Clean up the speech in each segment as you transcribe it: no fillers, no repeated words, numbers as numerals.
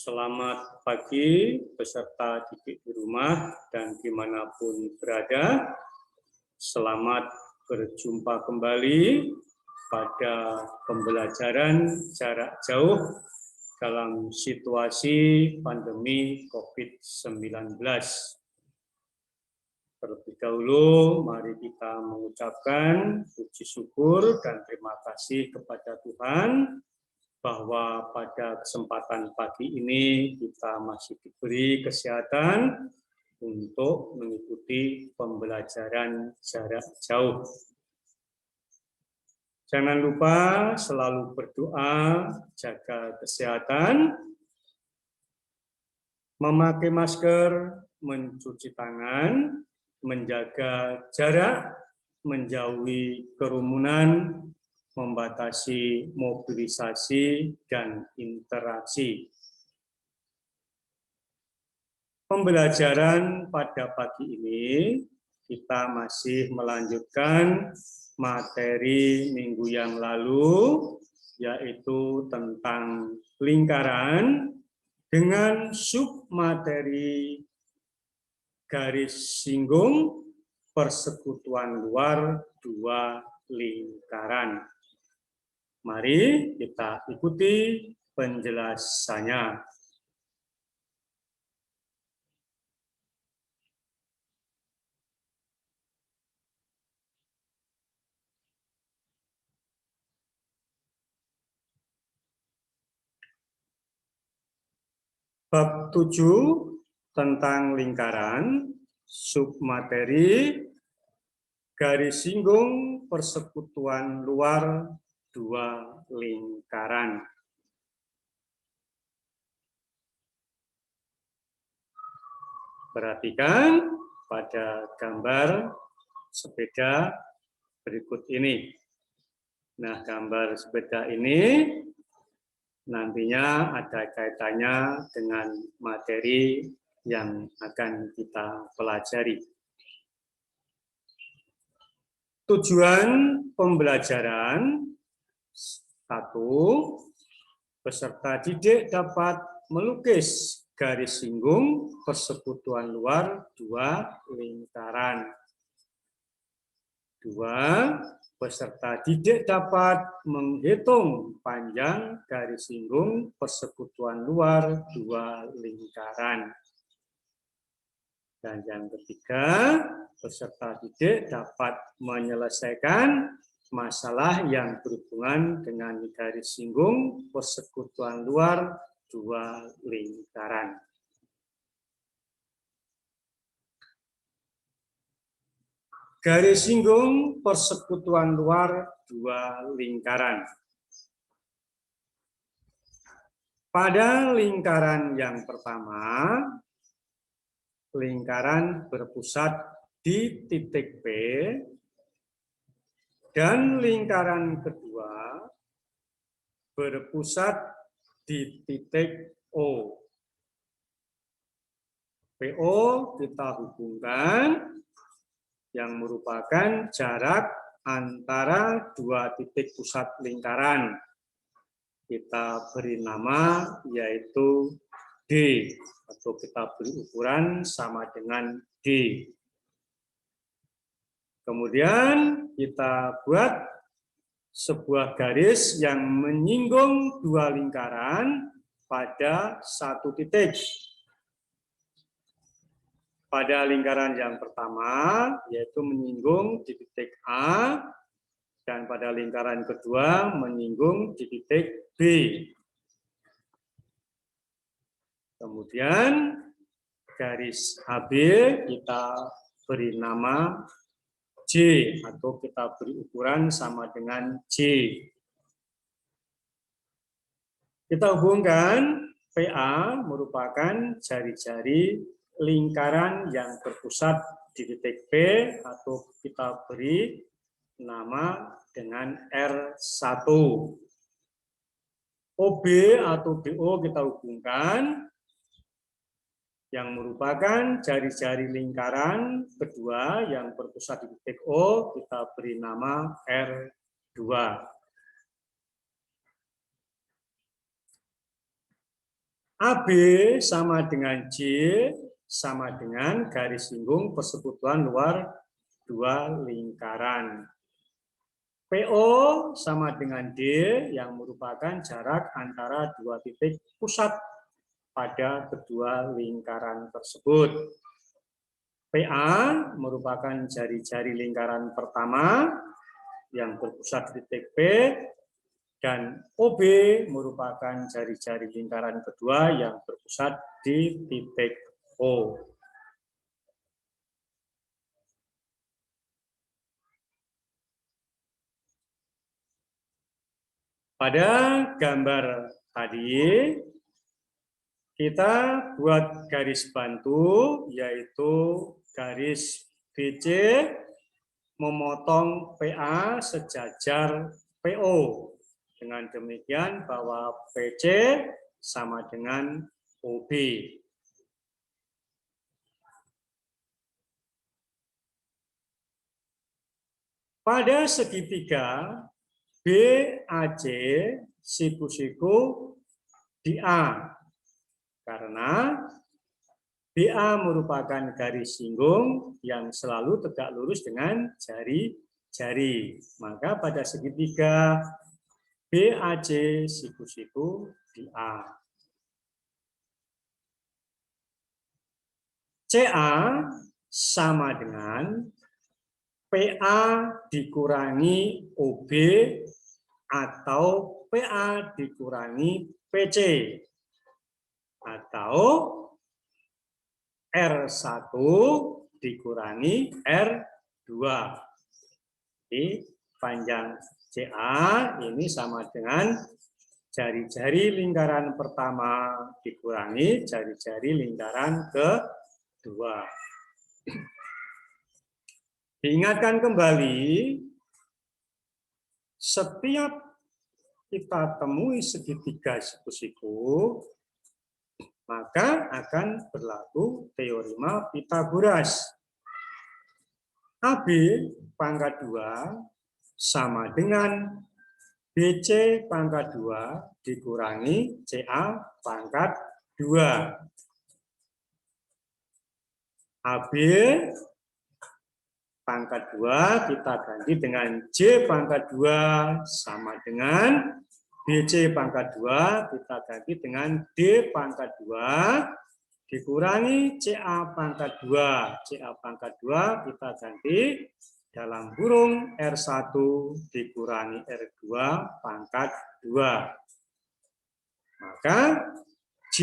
Selamat pagi peserta didik di rumah dan dimanapun berada. Selamat berjumpa kembali pada pembelajaran jarak jauh dalam situasi pandemi COVID-19. Terlebih dahulu, mari kita mengucapkan puji syukur dan terima kasih kepada Tuhan bahwa pada kesempatan pagi ini kita masih diberi kesehatan untuk mengikuti pembelajaran jarak jauh. Jangan lupa selalu berdoa, jaga kesehatan, memakai masker, mencuci tangan, menjaga jarak, menjauhi kerumunan, membatasi mobilisasi dan interaksi. Pembelajaran pada pagi ini kita masih melanjutkan materi minggu yang lalu, yaitu tentang lingkaran dengan submateri garis singgung persekutuan luar dua lingkaran. Mari kita ikuti penjelasannya. Bab 7 tentang lingkaran, submateri, garis singgung persekutuan luar dua lingkaran. Perhatikan pada gambar sepeda berikut ini. Nah, gambar sepeda ini nantinya ada kaitannya dengan materi yang akan kita pelajari. Tujuan pembelajaran: 1. Peserta didik dapat melukis garis singgung persekutuan luar dua lingkaran. 2. Peserta didik dapat menghitung panjang garis singgung persekutuan luar dua lingkaran. Dan yang ketiga, peserta didik dapat menyelesaikan masalah yang berhubungan dengan garis singgung persekutuan luar dua lingkaran. Garis singgung persekutuan luar dua lingkaran. Pada lingkaran yang pertama, lingkaran berpusat di titik P, dan lingkaran kedua berpusat di titik O. PO kita hubungkan yang merupakan jarak antara dua titik pusat lingkaran. Kita beri nama yaitu D, atau kita beri ukuran sama dengan D. Kemudian kita buat sebuah garis yang menyinggung dua lingkaran pada satu titik. Pada lingkaran yang pertama, yaitu menyinggung di titik A, dan pada lingkaran kedua menyinggung di titik B. Kemudian garis HB kita beri nama J, atau kita beri ukuran sama dengan J. Kita hubungkan PA merupakan jari-jari lingkaran yang berpusat di titik P, atau kita beri nama dengan R1. OB atau BO kita hubungkan yang merupakan jari-jari lingkaran kedua yang berpusat di titik O, kita beri nama R2. AB sama dengan J sama dengan garis singgung persekutuan luar dua lingkaran. PO sama dengan D yang merupakan jarak antara dua titik pusat pada kedua lingkaran tersebut. PA merupakan jari-jari lingkaran pertama yang berpusat di titik P, dan OB merupakan jari-jari lingkaran kedua yang berpusat di titik O. Pada gambar tadi, kita buat garis bantu, yaitu garis BC memotong PA sejajar PO. Dengan demikian bahwa PC sama dengan OB. Pada segitiga BAC siku-siku di A, karena BA merupakan garis singgung yang selalu tegak lurus dengan jari-jari. Maka pada segitiga BAC siku-siku di A. CA sama dengan PA dikurangi OB atau PA dikurangi PC atau R1 dikurangi R2. Jadi panjang CA ini sama dengan jari-jari lingkaran pertama dikurangi jari-jari lingkaran kedua. Diingatkan kembali, setiap kita temui segitiga siku-siku, maka akan berlaku teorema Pythagoras. AB pangkat 2 sama dengan BC pangkat 2 dikurangi CA pangkat 2. AB pangkat 2 kita ganti dengan J pangkat 2 sama dengan BC pangkat 2 kita ganti dengan D pangkat 2 dikurangi CA pangkat 2. CA pangkat 2 kita ganti dalam kurung R1 dikurangi R2 pangkat 2. Maka J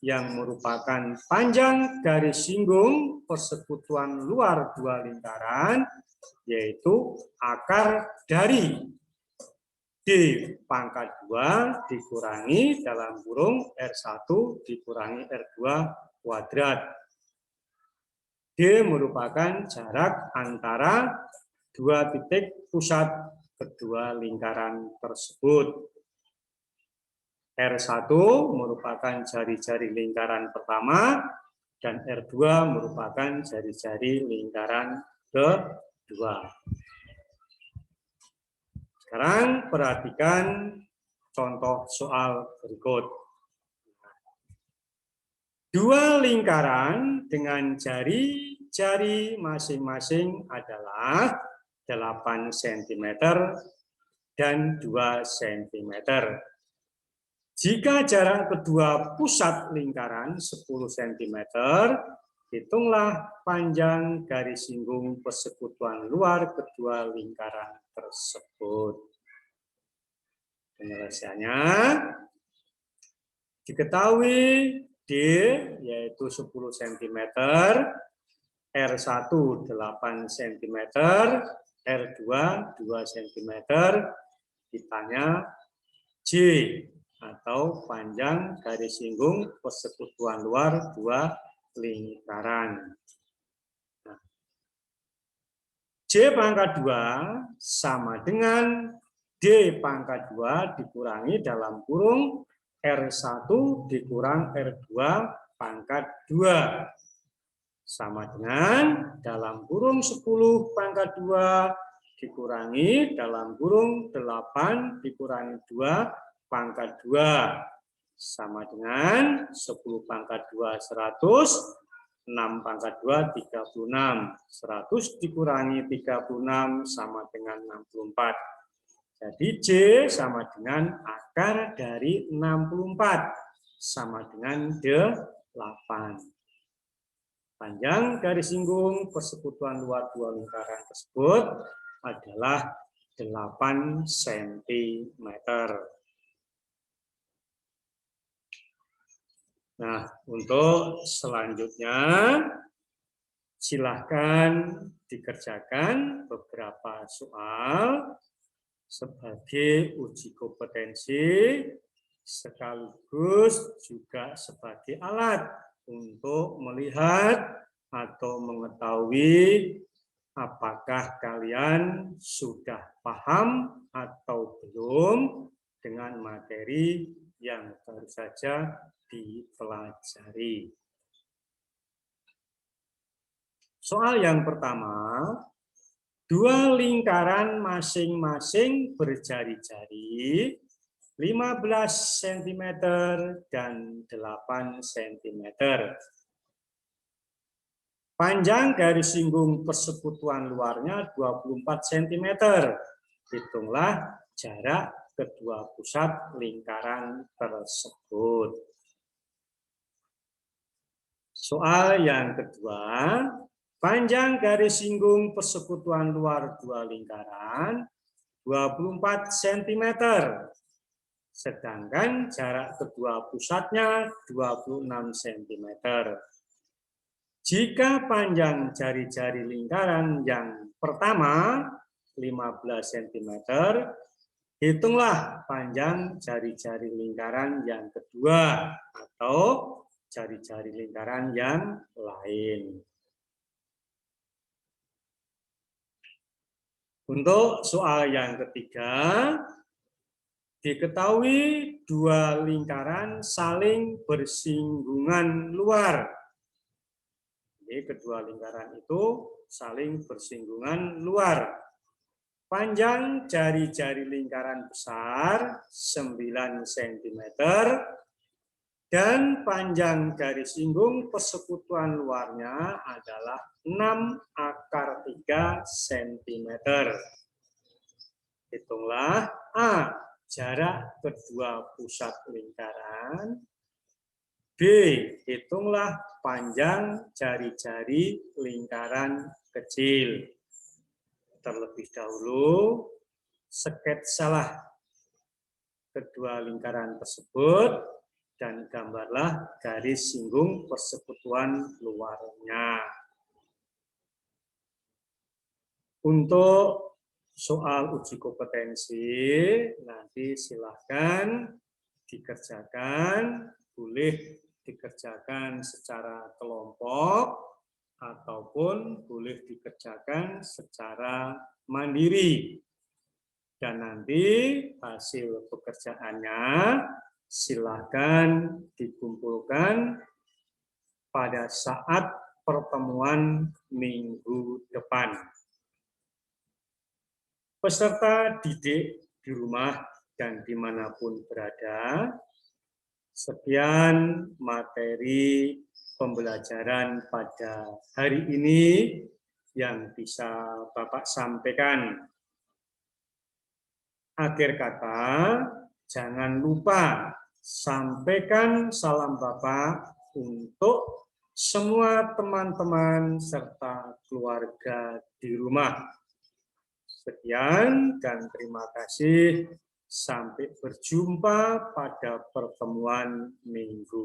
yang merupakan panjang garis singgung persekutuan luar dua lingkaran, yaitu akar dari D pangkat 2 dikurangi dalam kurung R1 dikurangi R2 kuadrat. D merupakan jarak antara dua titik pusat kedua lingkaran tersebut. R1 merupakan jari-jari lingkaran pertama dan R2 merupakan jari-jari lingkaran kedua. Sekarang perhatikan contoh soal berikut. Dua lingkaran dengan jari-jari masing-masing adalah 8 cm dan 2 cm. Jika jarak kedua pusat lingkaran 10 cm, hitunglah panjang garis singgung persekutuan luar kedua lingkaran tersebut. Penyelesaiannya diketahui D yaitu 10 cm, R1 8 cm, R2 2 cm, ditanya J atau panjang garis singgung persekutuan luar dua lingkaran. Nah, J pangkat 2 sama dengan D pangkat 2 dikurangi dalam kurung R1 dikurang R2 pangkat 2. Sama dengan dalam kurung 10 pangkat 2 dikurangi dalam kurung 8 dikurangi 2 pangkat 2. sama dengan 10 pangkat 2 100, 6 pangkat 2 36. 100 dikurangi 36 sama dengan 64. Jadi J sama dengan akar dari 64 sama dengan 8. Panjang garis singgung persekutuan luar dua lingkaran tersebut adalah 8 cm. Nah, untuk selanjutnya silahkan dikerjakan beberapa soal sebagai uji kompetensi sekaligus juga sebagai alat untuk melihat atau mengetahui apakah kalian sudah paham atau belum dengan materi yang baru saja dipelajari. Soal yang pertama, dua lingkaran masing-masing berjari-jari 15 cm dan 8 cm. Panjang garis singgung persekutuan luarnya 24 cm. Hitunglah jarak kedua pusat lingkaran tersebut. Soal yang kedua, panjang garis singgung persekutuan luar dua lingkaran 24 cm. Sedangkan jarak kedua pusatnya 26 cm. Jika panjang jari-jari lingkaran yang pertama 15 cm, hitunglah panjang jari-jari lingkaran yang kedua atau jari-jari lingkaran yang lain. Untuk soal yang ketiga, diketahui dua lingkaran saling bersinggungan luar. Jadi kedua lingkaran itu saling bersinggungan luar. Panjang jari-jari lingkaran besar 9 cm dan panjang garis singgung persekutuan luarnya adalah 6/3 cm. Hitunglah A, jarak kedua pusat lingkaran. B, hitunglah panjang jari-jari lingkaran kecil. Terlebih dahulu, sketsalah kedua lingkaran tersebut dan gambarlah garis singgung persekutuan luarnya. Untuk soal uji kompetensi, nanti silahkan dikerjakan, boleh dikerjakan secara kelompok ataupun boleh dikerjakan secara mandiri. Dan nanti hasil pekerjaannya silakan dikumpulkan pada saat pertemuan minggu depan. Peserta didik di rumah dan dimanapun berada, sekian materi pembelajaran pada hari ini yang bisa Bapak sampaikan. Akhir kata, jangan lupa sampaikan salam Bapak untuk semua teman-teman serta keluarga di rumah. Sekian dan terima kasih. Sampai berjumpa pada pertemuan minggu